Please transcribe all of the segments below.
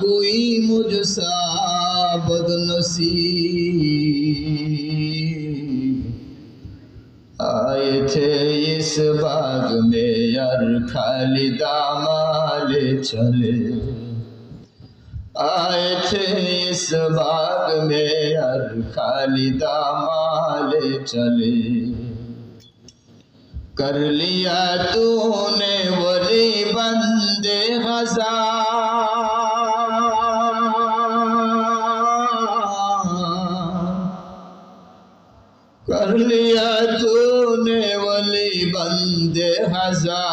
کوئی مجھ سا بدنصیب آئے تھے اس باغ میں یار خالدہ مالے چلے آئے تھے اس باغ میں یار خالدہ مالے چلے کر لیا تو نے ولی بندے کر لیا تو نے ولی بندے ہزار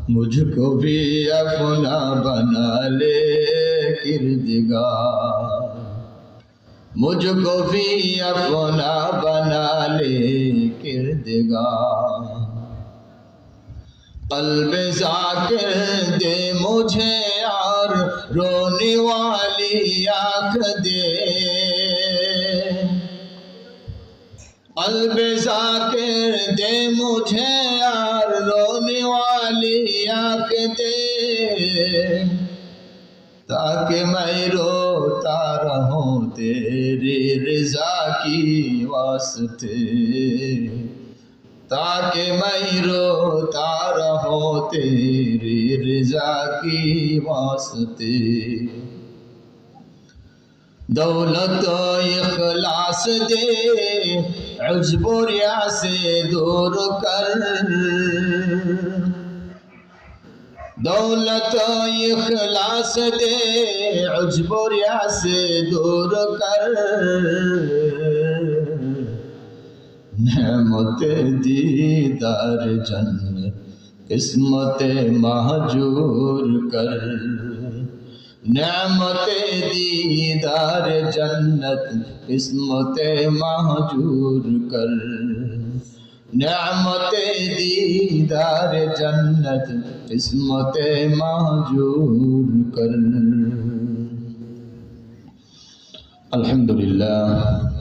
مجھ کو بھی اپنا بنا لے کردگار مجھ کو بھی اپنا بنا لے کردگار قلب ذاکر دے مجھے اور رونے والی آنکھ دے قلب ذاکر دے مجھے اور رونے والی آنکھ دے تاکہ میں روتا رہوں تیری رضا کی واسطے تاکہ میں روتا رہوں تیری رضا کی واسطے دولت و اخلاص دے عجب و ریا سے دور کر دولت و اخلاص دے عجب و ریا سے دور کر نعمت دیدار جنت قسمت مہجور کر نعمت دیدار جنت قسمت مہجور کر نعمت دیدار جنت قسمت مہجور کر الحمدللہ